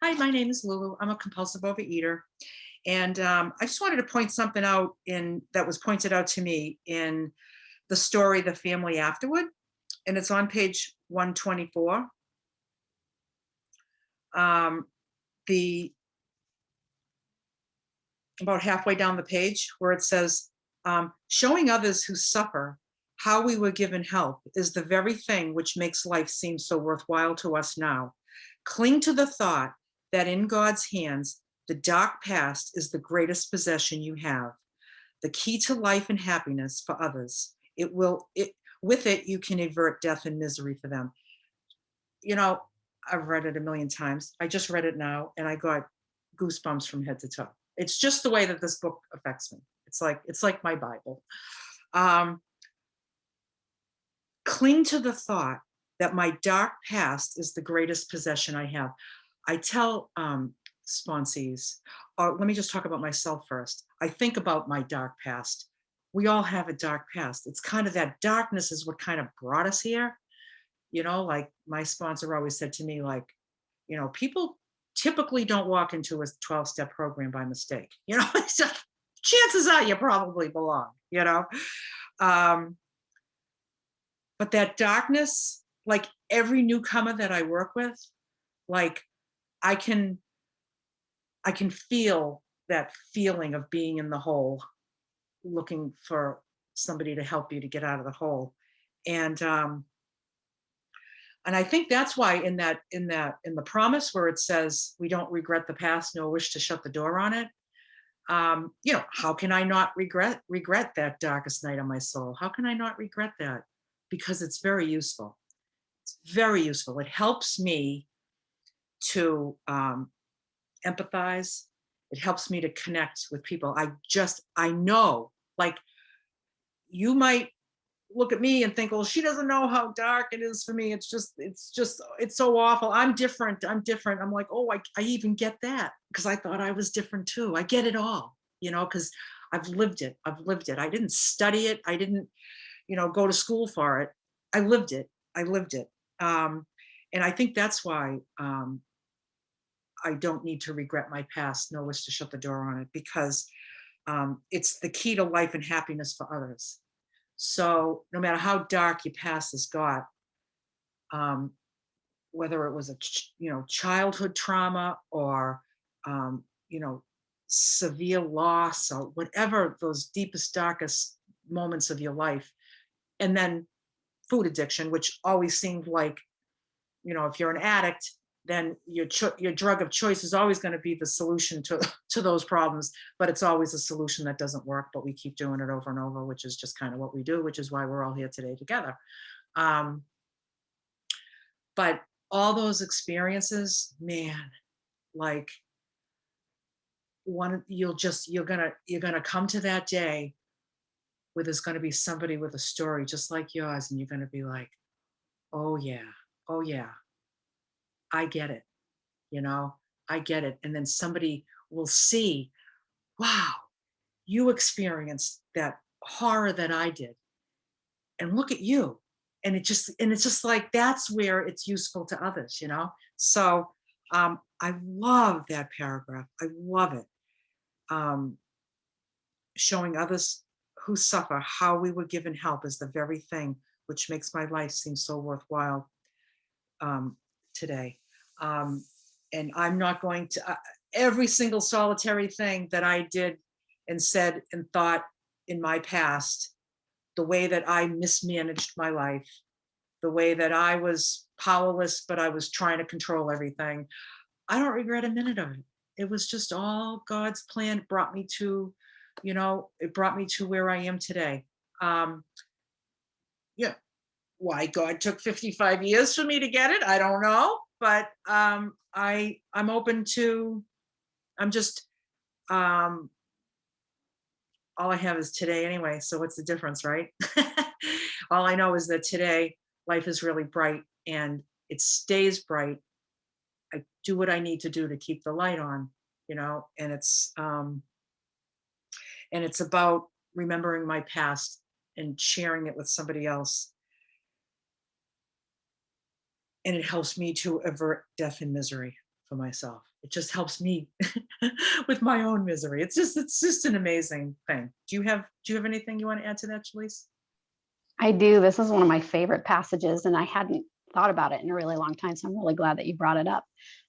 Hi, my name is Lulu. I'm a compulsive overeater. And I just wanted to point something out in that was pointed out to me in the story, The Family Afterward. And it's on page 124. Um, the About halfway down the page where it says, showing others who suffer how we were given help is the very thing which makes life seem so worthwhile to us now. Cling to the thought that in God's hands, the dark past is the greatest possession you have, the key to life and happiness for others. With it, you can avert death and misery for them. You know, I've read it a million times. I just read it now and I got goosebumps from head to toe. It's just the way that this book affects me. It's like my Bible. Um, Cling to the thought that my dark past is the greatest possession I have. I tell sponsees, or let me just talk about myself first. I think about my dark past. We all have a dark past. It's kind of that darkness is what kind of brought us here. Like my sponsor always said to me, like, people typically don't walk into a 12-step program by mistake. So chances are you probably belong. Um, but that darkness, like every newcomer that I work with, like I can I can feel that feeling of being in the hole, looking for somebody to help you to get out of the hole. And and I think that's why in the promise where it says we don't regret the past nor wish to shut the door on it. How can I not regret that darkest night of my soul? How can I not regret that? Because it's very useful. It's very useful. It helps me to empathize. It helps me to connect with people. I know, like, you might look at me and think, well, she doesn't know how dark it is for me. It's so awful. I'm different. I'm different. I'm like, oh, I even get that because I thought I was different too. I get it all, because I've lived it. I've lived it. I didn't study it. I didn't, go to school for it. I lived it. I lived it. Um, and I think that's why I don't need to regret my past, nor wish to shut the door on it, because it's the key to life and happiness for others. So no matter how dark your past has got, um, whether it was childhood trauma or um, you know severe loss or whatever those deepest darkest moments of your life, and then food addiction, which always seemed like, if you're an addict, then your drug of choice is always going to be the solution to to those problems, but it's always a solution that doesn't work, but we keep doing it over and over, which is just kind of what we do, which is why we're all here today together. um, but all those experiences, man, like, one you're gonna come to that day where there's going to be somebody with a story just like yours, and you're going to be like, oh yeah, oh yeah, I get it. you know, I get it. And then somebody will see, wow, you experienced that horror that I did. And look at you. And it's just like that's where it's useful to others. So I love that paragraph. I love it. Um, Showing others who suffer how we were given help is the very thing which makes my life seem so worthwhile um, today. Um, and I'm not going to, every single solitary thing that I did and said and thought in my past, the way that I mismanaged my life, the way that I was powerless, but I was trying to control everything, I don't regret a minute of it. It was just all God's plan. It brought me to where I am today. Um, yeah, why God took 55 years for me to get it, I don't know. But I'm open to, I'm just um all I have is today anyway. So what's the difference, right? All I know is that today life is really bright and it stays bright. I do what I need to do to keep the light on, and it's about remembering my past and sharing it with somebody else, and it helps me to avert death and misery for myself. It just helps me with my own misery. It's just an amazing thing. Do you have anything you want to add to that, Shalece? I do. This is one of my favorite passages, and I hadn't thought about it in a really long time. So I'm really glad that you brought it up.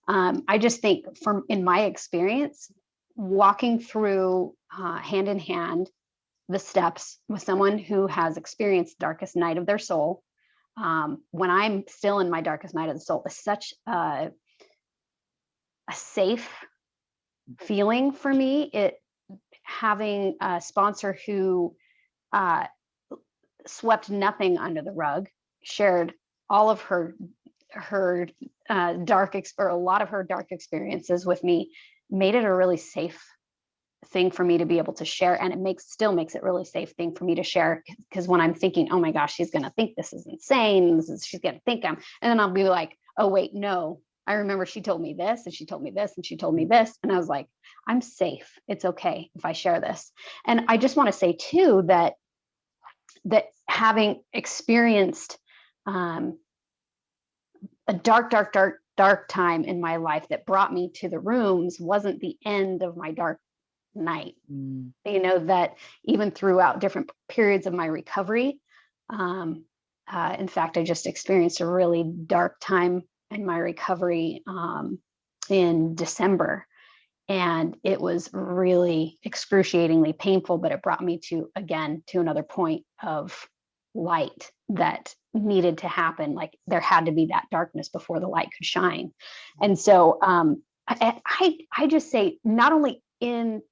I just think, from in my experience, walking through hand in hand the steps with someone who has experienced the darkest night of their soul, when I'm still in my darkest night of the soul, is such a safe feeling for me. It having a sponsor who swept nothing under the rug, shared all of her or a lot of her dark experiences with me, made it a really safe thing for me to be able to share. And still makes it really safe thing for me to share, because when I'm thinking, oh my gosh, she's going to think this is insane, she's going to think and then I'll be like, oh wait, no, I remember she told me this and she told me this and she told me this, and I was like, I'm safe, it's okay if I share this. And I just want to say too that having experienced a dark time in my life that brought me to the rooms wasn't the end of my dark night. That even throughout different periods of my recovery, in fact, I just experienced a really dark time in my recovery in December, and it was really excruciatingly painful, but it brought me to another point of light that needed to happen. Like, there had to be that darkness before the light could shine. And so I just say, not only in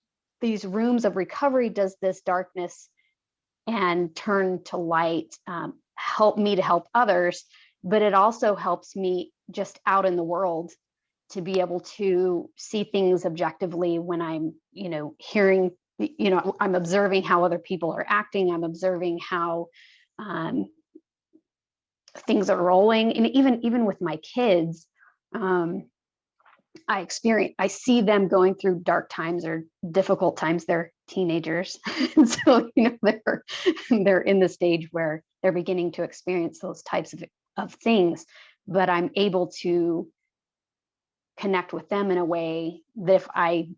these rooms of recovery does this darkness and turn to light help me to help others, but it also helps me just out in the world to be able to see things objectively when I'm, hearing, I'm observing how other people are acting. I'm observing how things are rolling. And even with my kids, I see them going through dark times or difficult times. They're teenagers. And so, they're in the stage where they're beginning to experience those types of things, but I'm able to connect with them in a way that if I,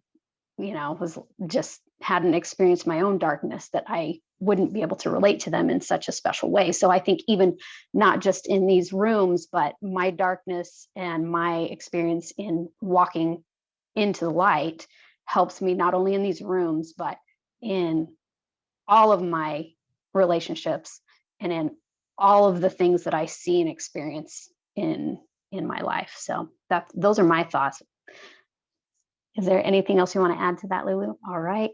was just hadn't experienced my own darkness, that I wouldn't be able to relate to them in such a special way. So I think even not just in these rooms, but my darkness and my experience in walking into the light helps me not only in these rooms, but in all of my relationships and in all of the things that I see and experience in my life. So those are my thoughts. Is there anything else you want to add to that, Lulu? All right.